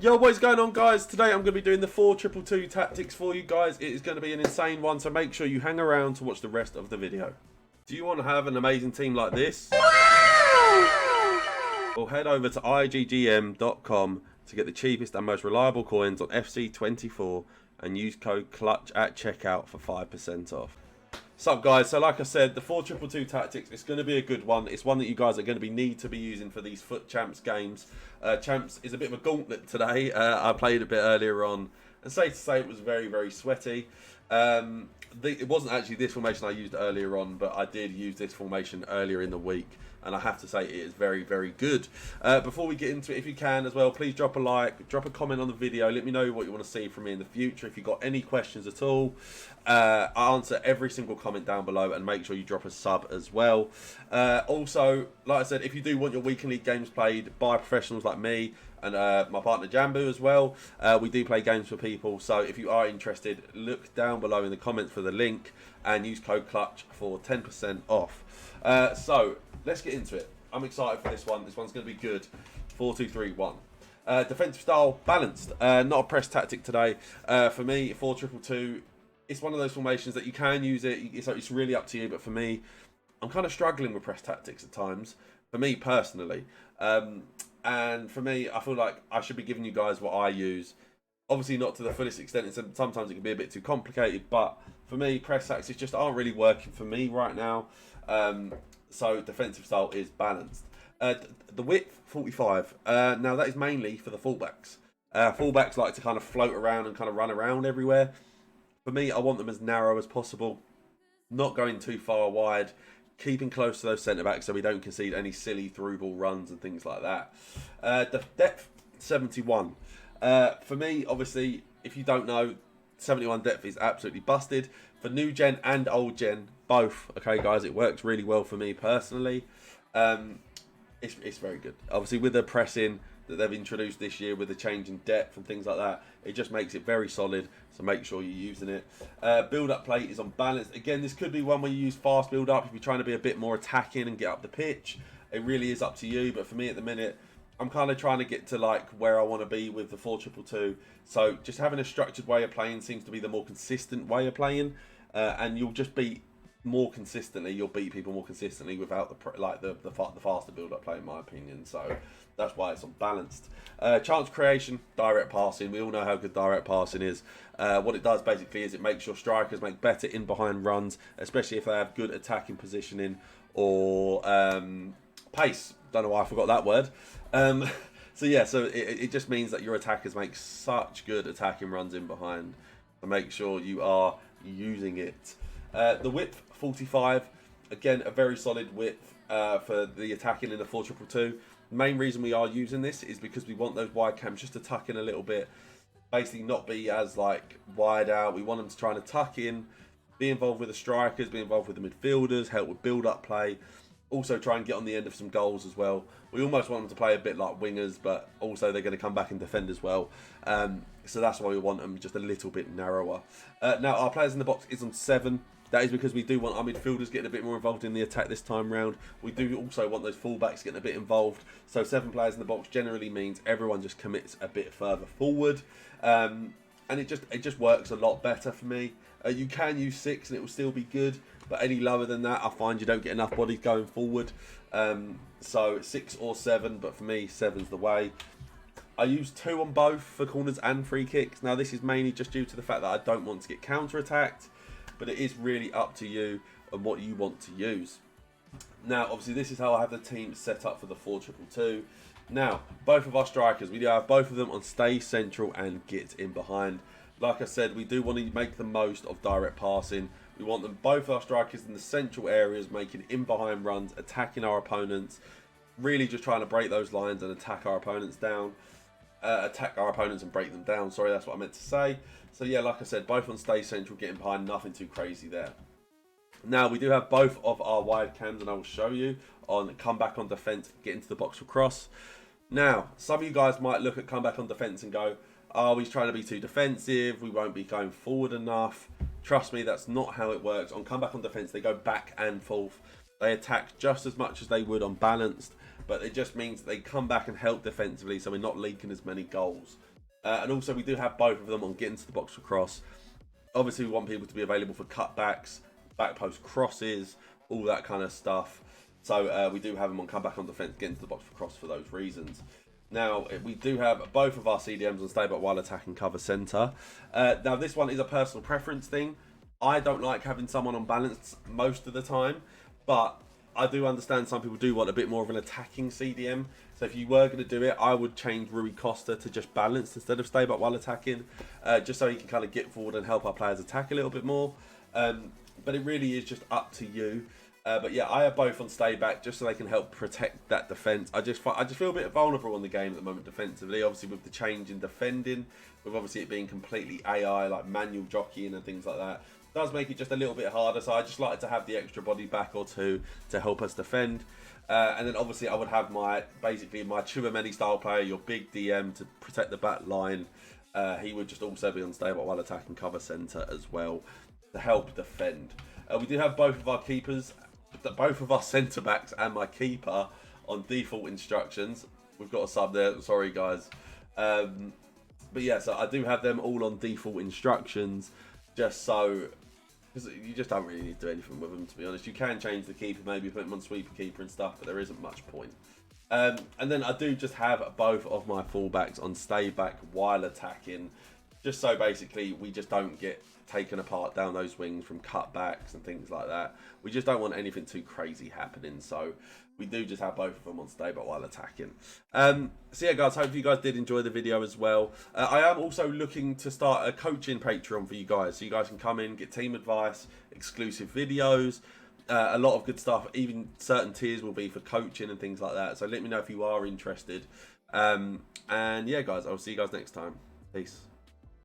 Yo, what is going on, guys? Today I'm going to be doing the 4-2-2 tactics for you guys. It is going to be an insane one, so make sure you hang around to watch the rest of the video. Do you want to have an amazing team like this? Well, head over to iggm.com to get the cheapest and most reliable coins on FC24 and use code CLUTCH at checkout for 5% off. What's up, guys? So like I said, the 4-2-2 tactics, it's going to be a good one. It's one that you guys are going to need to be using for these FUT Champs games. Champs is a bit of a gauntlet today. I played a bit earlier on, and safe to say it was very, very sweaty. It wasn't actually this formation I used earlier on, but I did use this formation earlier in the week, and I have to say it is very, very good. Before we get into it, if you can as well, please drop a like, drop a comment on the video. Let me know what you want to see from me in the future. If you've got any questions at all, I answer every single comment down below, and make sure you drop a sub as well. Also, like I said, if you do want your weekend league games played by professionals like me and my partner Jamboo as well, we do play games for people. So if you are interested, look down below in the comments for the link and use code CLUTCH for 10% off. So let's get into it. I'm excited for this one. This one's going to be good. 4-2-3-1. Defensive style, balanced. Not a press tactic today. For me, 4-2-2, it's one of those formations that you can use it. It's really up to you. But for me, I'm kind of struggling with press tactics at times. For me personally. And for me, I feel like I should be giving you guys what I use. Obviously not to the fullest extent. Sometimes it can be a bit too complicated. But for me, press tactics just aren't really working for me right now. So defensive style is balanced. The width, 45. Now that is mainly for the fullbacks. Fullbacks like to kind of float around and kind of run around everywhere. For me, I want them as narrow as possible. Not going too far wide. Keeping close to those centre-backs so we don't concede any silly through-ball runs and things like that. The depth, 71. For me, obviously, if you don't know, 71 depth is absolutely busted. For new gen and old gen, both. Okay, guys, it works really well for me personally. It's very good. Obviously, with the pressing that they've introduced this year, with the change in depth and things like that, it just makes it very solid. So make sure you're using it. Build-up play is on balance. Again, this could be one where you use fast build-up if you're trying to be a bit more attacking and get up the pitch. It really is up to you. But for me at the minute, I'm kind of trying to get to like where I want to be with the 4-2-2. So just having a structured way of playing seems to be the more consistent way of playing, and you'll just beat more consistently. You'll beat people more consistently without the faster build-up play, in my opinion. So that's why it's unbalanced. Chance creation, direct passing. We all know how good direct passing is. What it does basically is it makes your strikers make better in-behind runs, especially if they have good attacking positioning or pace. Don't know why I forgot that word. So yeah, so it just means that your attackers make such good attacking runs in behind. So make sure you are using it. The width, 45. Again, a very solid width for the attacking in the 4-2-2. The main reason we are using this is because we want those wide cams just to tuck in a little bit. Basically not be as like wide out. We want them to try and tuck in, be involved with the strikers, be involved with the midfielders, help with build-up play. Also try and get on the end of some goals as well. We almost want them to play a bit like wingers, but also they're going to come back and defend as well. So that's why we want them just a little bit narrower. Now our players in the box is on 7. That is because we do want our midfielders getting a bit more involved in the attack this time round. We do also want those fullbacks getting a bit involved. So 7 players in the box generally means everyone just commits a bit further forward. And it just works a lot better for me. You can use 6 and it will still be good. But any lower than that, I find you don't get enough bodies going forward. So 6 or 7, but for me, 7's the way. I use 2 on both for corners and free kicks. Now this is mainly just due to the fact that I don't want to get counter-attacked. But it is really up to you and what you want to use. Now, obviously, this is how I have the team set up for the 4-2-2. Now, both of our strikers, we do have both of them on stay central and get in behind. Like I said, we do want to make the most of direct passing. We want them, both our strikers in the central areas, making in behind runs, attacking our opponents, really just trying to break those lines and attack our opponents down. Attack our opponents and break them down. Sorry, that's what I meant to say. So yeah, like I said, both on stay central, getting behind, nothing too crazy there. Now we do have both of our wide cams, and I will show you on come back on defense, get into the box for cross. Now, some of you guys might look at come back on defense and go, oh, he's trying to be too defensive, we won't be going forward enough. Trust me, that's not how it works. On come back on defense, they go back and forth. They attack just as much as they would on balanced, but it just means they come back and help defensively, so we're not leaking as many goals. And also we do have both of them on get into the box for cross. Obviously we want people to be available for cutbacks, back post crosses, all that kind of stuff. So we do have them on come back on defense, get into the box for cross for those reasons. Now, we do have both of our CDMs on stay back while attacking cover centre. Now, this one is a personal preference thing. I don't like having someone on balance most of the time, but I do understand some people do want a bit more of an attacking CDM. So if you were going to do it, I would change Rui Costa to just balance instead of stay back while attacking, just so he can kind of get forward and help our players attack a little bit more. But it really is just up to you. But yeah, I have both on stay back just so they can help protect that defense. I just feel a bit vulnerable on the game at the moment defensively. Obviously with the change in defending, with obviously it being completely AI, like manual jockeying and things like that, it does make it just a little bit harder. So I just like to have the extra body back or two to help us defend. And then obviously I would have basically my Chuameni style player, your big DM to protect the back line. He would just also be on stay back while attacking cover centre as well to help defend. We do have both of our keepers, both of our centre backs and my keeper on default instructions. We've got a sub there, sorry guys. But yeah, so I do have them all on default instructions, just so, because you just don't really need to do anything with them, to be honest. You can change the keeper, maybe put them on sweeper keeper and stuff, but there isn't much point. And then I do just have both of my fullbacks on stay back while attacking, just so basically we just don't get taken apart down those wings from cutbacks and things like that. We just don't want anything too crazy happening, so we do just have both of them on stay back while attacking. So yeah guys, hopefully you guys did enjoy the video as well. I am also looking to start a coaching Patreon for you guys, so you guys can come in, get team advice, exclusive videos, a lot of good stuff. Even certain tiers will be for coaching and things like that, so let me know if you are interested. And yeah guys, I'll see you guys next time. Peace.